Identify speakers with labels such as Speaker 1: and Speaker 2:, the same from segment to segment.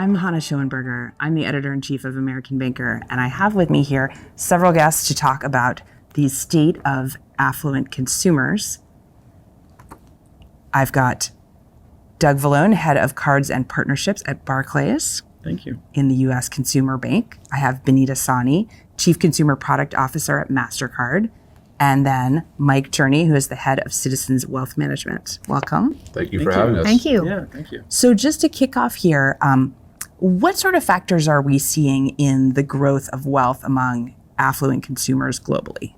Speaker 1: I'm Chana Schoenberger. I'm the editor-in-chief of American Banker, and I have with me here several guests to talk about the state of affluent consumers. I've got Doug Villone, head of cards and partnerships at Barclays.
Speaker 2: Thank you.
Speaker 1: In the U.S. Consumer Bank. I have Bunita Sawhney, chief consumer product officer at Mastercard. And then Mike Cherny, who is the head of Citizens Wealth Management. Welcome.
Speaker 3: Thank you for having us.
Speaker 4: Thank you.
Speaker 2: Yeah, thank you.
Speaker 1: So just to kick off here, what sort of factors are we seeing in the growth of wealth among affluent consumers globally?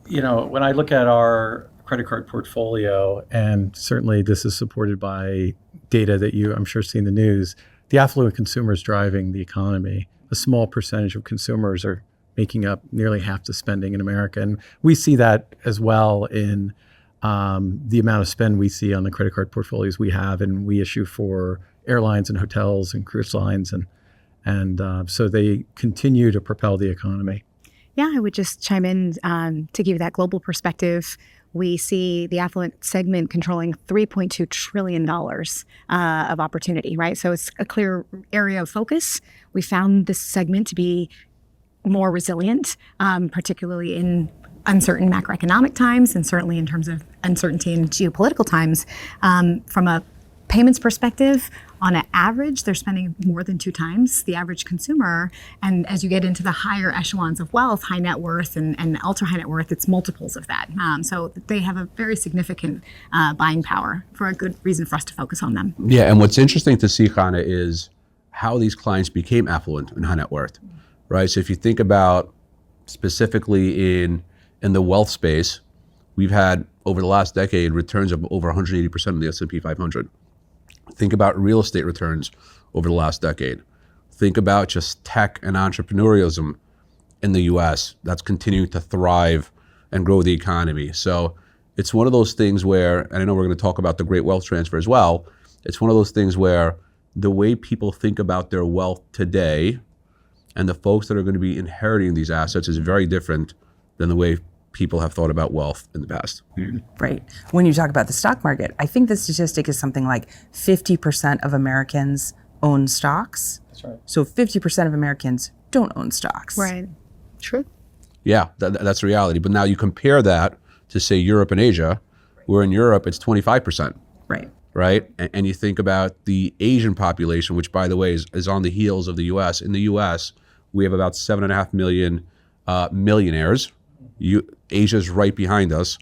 Speaker 2: You know, when I look at our credit card portfolio, and certainly this is supported by data that you, I'm sure, see in the news, the affluent consumers driving the economy. A small percentage of consumers are making up nearly half the spending in America. And we see that as well in the amount of spend we see on the credit card portfolios we have and we issue for airlines and hotels and cruise lines. And so they continue to propel the economy.
Speaker 4: Yeah, I would just chime in to give you that global perspective. We see the affluent segment controlling $3.2 trillion of opportunity, right? So it's a clear area of focus. We found this segment to be more resilient, particularly in uncertain macroeconomic times and certainly in terms of uncertainty in geopolitical times. From a payments perspective, on an average, they're spending more than 2 times the average consumer. And as you get into the higher echelons of wealth, high net worth and ultra high net worth, it's multiples of that. So they have a very significant buying power for a good reason for us to focus on them.
Speaker 3: Yeah, and what's interesting to see, Chana, is how these clients became affluent and high net worth, right? So if you think about specifically in the wealth space, we've had over the last decade returns of over 180% of the S&P 500. Think about real estate returns over the last decade. Think about just tech and entrepreneurialism in the US that's continuing to thrive and grow the economy. So it's one of those things where, and I know we're going to talk about the great wealth transfer as well, it's one of those things where the way people think about their wealth today and the folks that are going to be inheriting these assets is very different than the way people have thought about wealth in the past.
Speaker 1: Right. When you talk about the stock market, I think the statistic is something like 50% of Americans own stocks.
Speaker 2: That's right.
Speaker 1: So 50% of Americans don't own stocks.
Speaker 4: Right. True.
Speaker 3: Yeah, that's reality. But now you compare that to, say, Europe and Asia, where in Europe it's 25%.
Speaker 1: Right.
Speaker 3: Right? And you think about the Asian population, which, by the way, is on the heels of the U.S. In the U.S., we have about 7.5 million millionaires. Asia's right behind us.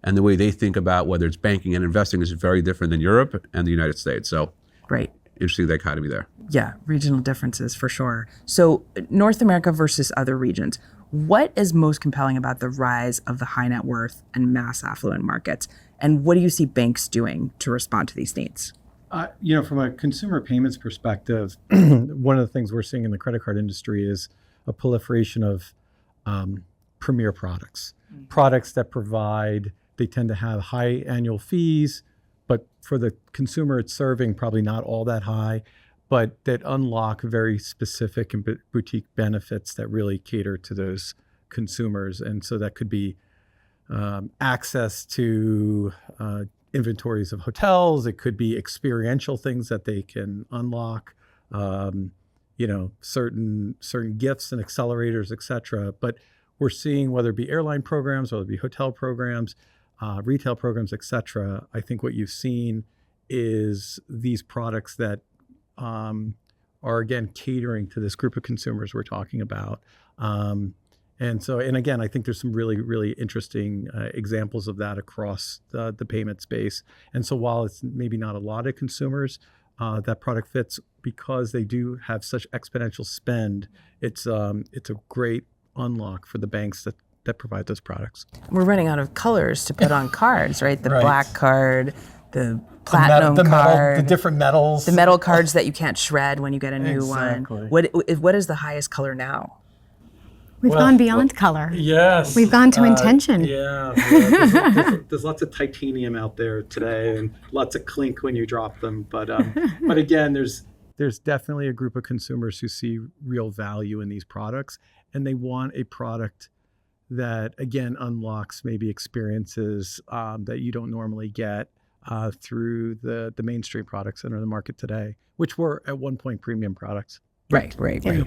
Speaker 3: And the way they think about whether it's banking and investing is very different than Europe and the United States. So
Speaker 1: Right.
Speaker 3: Interesting dichotomy there.
Speaker 1: Yeah, regional differences for sure. So North America versus other regions. What is most compelling about the rise of the high net worth and mass affluent markets? And what do you see banks doing to respond to these needs?
Speaker 2: You know, from a consumer payments perspective, one of the things we're seeing in the credit card industry is a proliferation of premier products. Products that they tend to have high annual fees, but for the consumer it's serving, probably not all that high, but that unlock very specific and boutique benefits that really cater to those consumers. And so that could be access to inventories of hotels. It could be experiential things that they can unlock, certain gifts and accelerators, et cetera. But we're seeing, whether it be airline programs, whether it be hotel programs, retail programs, et cetera, I think what you've seen is these products that are, again, catering to this group of consumers we're talking about. And again, I think there's some really, really interesting examples of that across the payment space. And so while it's maybe not a lot of consumers, that product fits because they do have such exponential spend. It's a great unlock for the banks that provide those products.
Speaker 1: We're running out of colors to put on cards, right? The
Speaker 2: Right.
Speaker 1: black card, the platinum card,
Speaker 2: the different metals.
Speaker 1: the metal cards that you can't shred when you get a new
Speaker 2: Exactly.
Speaker 1: one. What is the highest color now?
Speaker 4: We've gone beyond color.
Speaker 2: Yes.
Speaker 4: We've gone to intention.
Speaker 2: There's lots of titanium out there today and lots of clink when you drop them. But again, there's definitely a group of consumers who see real value in these products, and they want a product that, again, unlocks maybe experiences that you don't normally get. through the mainstream products that are in the market today, which were at one point premium products.
Speaker 1: Right.
Speaker 4: Yeah.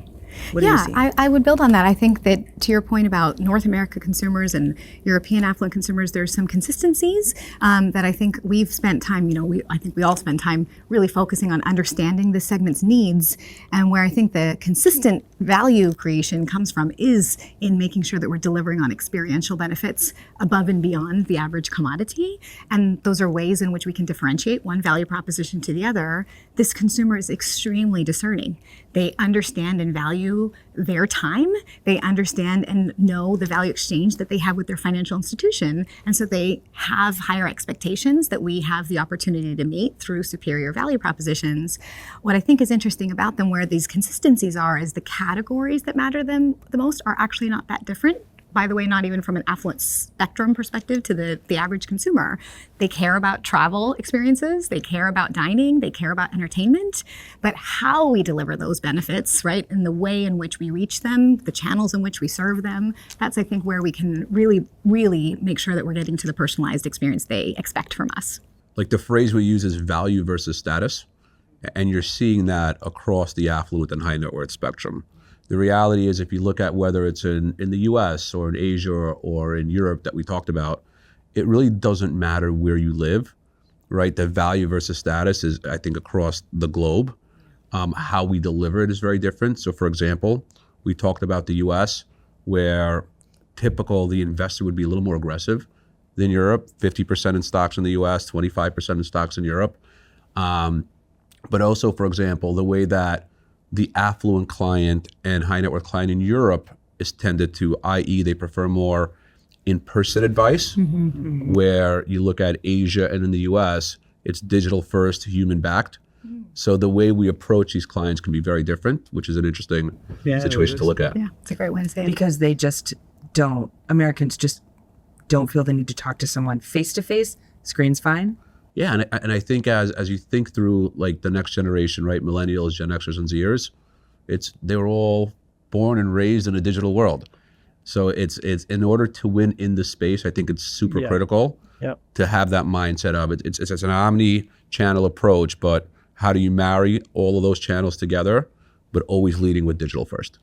Speaker 1: What do you see?
Speaker 4: I would build on that. I think that to your point about North America consumers and European affluent consumers, there's some consistencies that I think we've spent time, I think we all spend time really focusing on understanding this segment's needs. And where I think the consistent value creation comes from is in making sure that we're delivering on experiential benefits above and beyond the average commodity. And those are ways in which we can differentiate one value proposition to the other. This consumer is extremely discerning. They understand and value their time. They understand and know the value exchange that they have with their financial institution. And so they have higher expectations that we have the opportunity to meet through superior value propositions. What I think is interesting about them, where these consistencies are, is the categories that matter them the most are actually not that different. By the way, not even from an affluent spectrum perspective to the average consumer. They care about travel experiences, they care about dining, they care about entertainment, but how we deliver those benefits, right, and the way in which we reach them, the channels in which we serve them, that's, I think, where we can really, really make sure that we're getting to the personalized experience they expect from us.
Speaker 3: Like the phrase we use is value versus status, and you're seeing that across the affluent and high net worth spectrum. The reality is, if you look at whether it's in the US or in Asia or in Europe that we talked about, it really doesn't matter where you live, right? The value versus status is, I think, across the globe. How we deliver it is very different. So for example, we talked about the US, where the investor would be a little more aggressive than Europe, 50% in stocks in the US, 25% in stocks in Europe. But also, for example, the way that the affluent client and high net worth client in Europe is tended to, i.e. they prefer more in-person advice, where you look at Asia and in the US, it's digital first, human backed. So the way we approach these clients can be very different, which is an interesting situation to look at.
Speaker 4: Yeah, it's a great way to say it.
Speaker 1: Because Americans just don't feel the need to talk to someone face to face. Screen's fine.
Speaker 3: Yeah, and I think as you think through like the next generation, right, millennials, Gen Xers, and Zers, they were all born and raised in a digital world. So it's in order to win in this space, I think it's super critical to have that mindset of it's an omni-channel approach, but how do you marry all of those channels together, but always leading with digital first?